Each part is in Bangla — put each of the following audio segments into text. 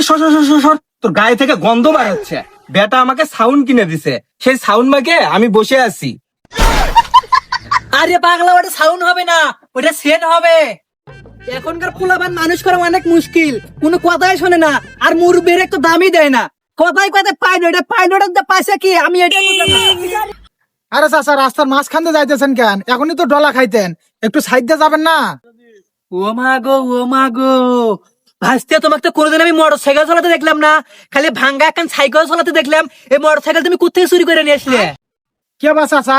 সর তোর গায়ে থেকে গন্ধ বার হচ্ছে। বেটা আমাকে সাউন্ড কিনে দিছে, সেই সাউন্ড মাকে আমি বসে আছি। আরে পাগলা, ওটা সাউন্ড হবে না, ওটা সেট হবে। এখনকার পোলাপান মানুষ করা অনেক মুশকিল, কোনো কথাই শোনে না, আর মুরব্বির একটু দামই দেয় না। কথায় কথায় পাইলট পাইছে কি আমি এটা আরে চাচা, রাস্তার মাঝখান দিয়ে যাইতেছেন কেন? এখনই তো ডলা খাইতেন, একটু সাইড দিয়ে যাবেন না? ও মা গো ভাসতে, তোমাকে তো কোনোদিন আমি মোটর সাইকেল চালাতে দেখলাম না, খালি ভাঙ্গা এখন সাইকেল চালাতে দেখলাম। এই মোটর সাইকেল তুমি কোথেকে চুরি করে নিয়ে আসলে? কে বা চাচা,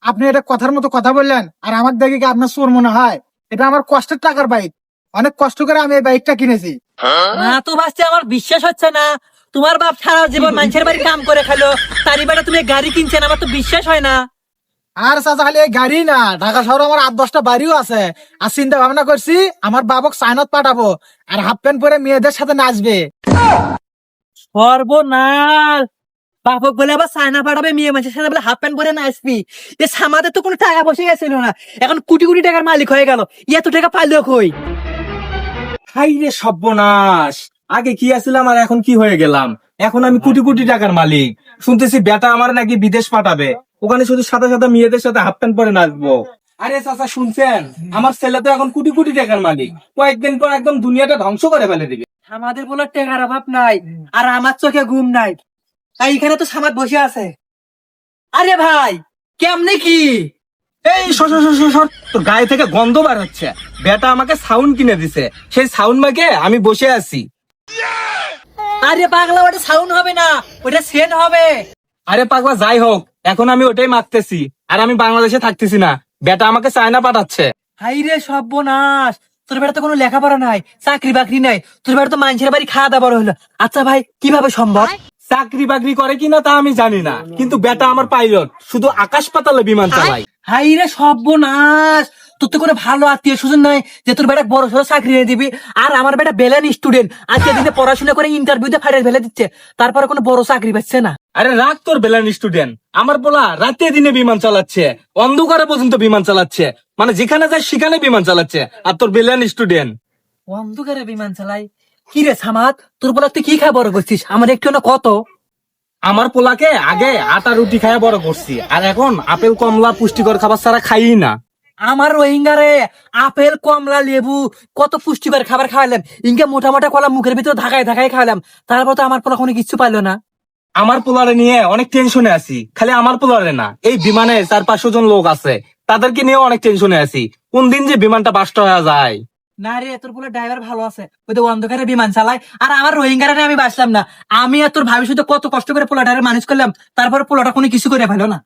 আপনি এটা কথার মতো কথা বললেন, আর আমার দেখে কি আপনার চোর মনে হয়? এটা আমার কষ্টের টাকার বাইক, অনেক কষ্ট করে আমি এই বাইকটা কিনেছি। না তো ভাসতে, আমার বিশ্বাস হচ্ছে না। তোমার বাপ সারা জীবন মানুষের বাড়ি কাম করে খেলো, তারই বেটা তুমি গাড়ি কিনছেন, আমার তো বিশ্বাস হয় না। আর চাচা, খালি এই গাড়ি না, ঢাকা শহরে আমার 8-10টা বাড়িও আছে। আর চিন্তা ভাবনা করছি আমার বাবক চায়নাত পাঠাবো, আর হাফ প্যান্ট পরে মেয়েদের সাথে নাচবে। সর্বনাশ, বাপক বলে আবার চায়না পাঠাবে, মেয়ে মানুষের সাথে বলে হাফ প্যান্ট পরে নাচবি। এ সামাদের তো কোনো টাকা বসে গেছিল না, এখন কোটি কোটি টাকার মালিক হয়ে গেল। এত টাকা পাইলো কই? হাই রে সর্বনাশ, আগে কি আসছিলাম আর এখন কি হয়ে গেলাম? এখন আমি কোটি কোটি টাকার মালিক। শুনতেছি বেটা আমার নাকি বিদেশ পাঠাবে, ওখানে শুধু সাদা সাদা মেয়েদের সাথে হাফ প্যান্ট পরে নাচবো। আরে চাচা শুনছেন, আমার ছেলে তো এখন কোটি কোটি টাকার মালিক, কয়েকদিন পর একদম দুনিয়াটা ধ্বংস করে ফেলে দিবে। আমাদের বলে টাকার অভাব নাই, আর আমার চোখে ঘুম নাই, তাই এখানে তো সামাদ বসে আছে। আরে ভাই, কেমনে কি? এই সর তোর গায়ে থেকে গন্ধ বার হচ্ছে। বেটা আমাকে সাউন্ড কিনে দিছে, সেই সাউন্ড মাকে আমি বসে আছি। আরে পাগলা, ওটা সাউন্ড হবে না, ওটা সেট হবে। আরে পাগলা, যাই হোক, এখন আমি ওটাই মারতেছি, আর আমি বাংলাদেশে থাকতেছি না। বেটা আমাকে চায়না পাঠাচ্ছে। হাই রে সর্বনাশ, তোর বেটা তো কোনো লেখাপড়া নাই, চাকরি বাকরি নাই, তোর বেটা তো মানুষের বাড়ি খাওয়া দাওয়া বড় হলো। আচ্ছা ভাই, কিভাবে সম্ভব? চাকরি বাকরি করে কিনা তা আমি জানি না, কিন্তু বেটা আমার পাইলট, শুধু আকাশ পাতালে বিমান চালায়। হাই রে সর্বনাশ, তোর তো কোনো ভালো আত্মীয় স্বজন নাই যে তোর বেটা বড় সড়ো চাকরি নিয়ে দিবি। আর আমার বেটা বেলেন স্টুডেন্ট, আজকে দিনে পড়াশোনা করে ইন্টারভিউতে ফাইনাল ফেলে দিচ্ছে, তারপরে কোনো বড় চাকরি পাচ্ছে না। আরে রাখ তোর বেলান স্টুডেন্ট, আমার বলা রাতে দিনে বিমান চালাচ্ছে, অন্ধকারে পর্যন্ত বিমান চালাচ্ছে, মানে যেখানে যায় সেখানে বিমান চালাচ্ছে, আর তোর বেলান স্টুডেন্ট। অন্ধকারে বিমান চালাই? কি রে সামাদ, তোর বলা তুই কি খায় বড় করছিস, আমার একটু না কত? আমার পোলাকে আগে আটা রুটি খায়া বড় করছি, আর এখন আপেল কমলা পুষ্টিকর খাবার ছাড়া খাই না। আমার রোহিঙ্গারে আপেল কমলা লেবু কত পুষ্টিকর খাবার খাওয়ালাম, ইনকে মোটা মোটা কলা মুখের ভিতরে ধাকায় ধাকায় খাওয়ালাম, তারপর তো আমার পোলা কোনো কিছু পাইলো না। আমার পোলারে নিয়ে অনেক টেনশনে আছি, খালি আমার পোলারে না, এই বিমানে 400-500 জন লোক আছে, তাদেরকে নিয়ে অনেক টেনশনে আছি, কোন দিন যে বিমানটা বাস্ট হয়ে যায়। না রে, তোর পোলা ড্রাইভার ভালো আছে, ওই তো অন্ধকারে বিমান চালায়, আর আমার রোহিঙ্গারে আমি বাঁচলাম না। আমি আর তোর ভবিষ্যতে কত কষ্ট করে পোলাটারে মানুষ করলাম, তারপর পোলাটা কোনো কিছু করে ফেলো না।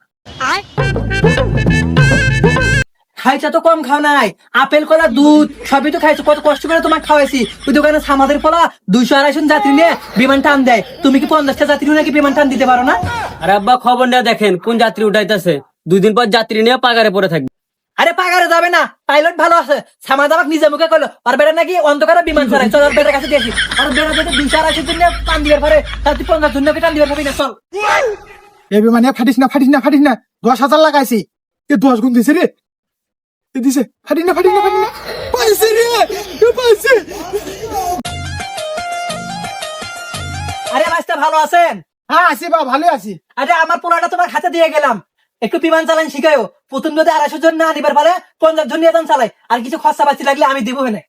খাইছা তো কম খাও নাই, আপেল কলা দুধ সবই তো খাইছো, কত কষ্ট করে তোমাকে খাওয়াইছি। ওই দোকানে আমাদের পোলা 200-250 যাত্রী নিয়ে বিমান টান দেয়, তুমি কি 50টা যাত্রী নাকি বিমান টান দিতে পারো না? আরে আব্বা, খবর নিয়ে দেখেন কোন যাত্রী উঠাইতেছে, 2 দিন পর যাত্রী নিয়ে পাগারে পড়ে থাকবে। আরে পাগারে যাবে না, পাইলট ভালো আছে। সামাদ আমাকে নিজে মুখে করলো, আর বেটা নাকি অন্ধকারে বিমান চালায়। চল, বেটার কাছে দিয়েছি, আর বেটা যদি 200-250 জন টান দিবার পারে, তাহলে তুই 50 জন টান দিবার পারবি না। চল। এ বিমানে ফাটিস না 10,000 লাগাইছি, এ 10 গুণ দিছে রে, এ দিছে। ফাটিস না পাইছে রে, এ পাইছে। আরে মাস্টা, ভালো আছেন? হ্যাঁ আছি বা, ভালো আছি। আরে আমার পোলাটা তোমার হাতে দিয়ে গেলাম, একটু বিমান চালান শিখাও। প্রথম যদি 250 জন না নিবার পারে, 50 জন নিয়ে যান চালাই, আর কিছু খরচা পাতি লাগলে আমি দিব না।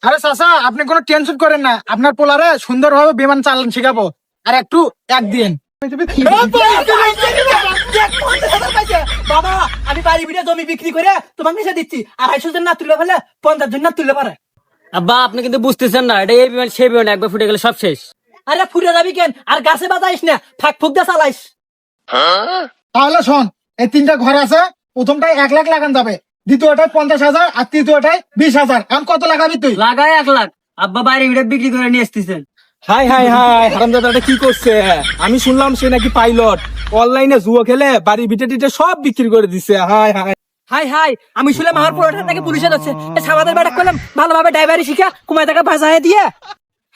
আরে চাচা, আপনি কোনো টেনশন করেন না, আপনার পোলারে সুন্দরভাবে বিমান চালান শিখাবো, আর একটু একদিন। বাবা, আমি বাড়ি ভিড়ে জমি বিক্রি করে তোমাকে নিচে দিচ্ছি, 250 জন না তুলে ফেলে 50 জন না তুলে পারে। আব্বা, আপনি কিন্তু বুঝতেছেন না, এটা এই বিমান সেই বিমান, একবার ফুটে গেলে সব শেষ। আরে ফুটে যাবি কেন, আর গাছে বাজাইস না, ফাঁক ফুক দিয়ে চালাইস। তাহলে শোন, এই 3টা ঘর আছে, প্রথমটায় 1 লাখ লাগান যাবে, দ্বিতীয়টায় 50,000, আর তৃতীয়টায় 20,000। এখন কত লাগাবি তুই? লাগায় 1 লাখ। আব্বা বাড়ি ভিড়ে বিক্রি করে নিয়ে আসতেছেন। হাই হারামজাদাটা কি করছে? আমি শুনলাম সে নাকি পাইলট, অনলাইনে জুয়া খেলে বাড়ি ভিটে টিটে সব বিক্রি করে দিছে। হাই, আমি শুনলাম আমার পুরোটা নাকি পুলিশে ধরছে। সামাদের বেটা করলাম ভালোভাবে ড্রাইভারি শিখা কুমায় টাকা বাঁচায় দিয়ে।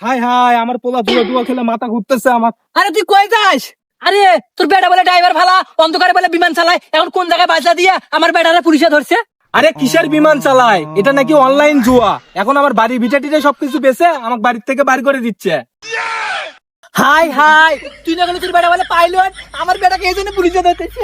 হাই আমার পোলা জুয়া খেলে মাথা ঘুরতেছে আমার। আরে তুই কই যাস? আরে তোর বেটা বলে ড্রাইভার ভালা, অন্ধকারে বলে বিমান চালায়, এখন কোন জায়গায় বাঁচা দিয়ে আমার বেটারে পুলিশে ধরছে। আরে কিসের বিমান চালায়? এটা নাকি অনলাইন জুয়া, এখন আমার বাড়ি ভিটে টিটে সবকিছু বেচে আমাকে বাড়ির থেকে বাড়ি করে দিচ্ছে। হাই হাই তুই না গেলে তোর বেটা বলে পাইলট আমার বেটাকে এই জন্য পুলিশে ধরতেছে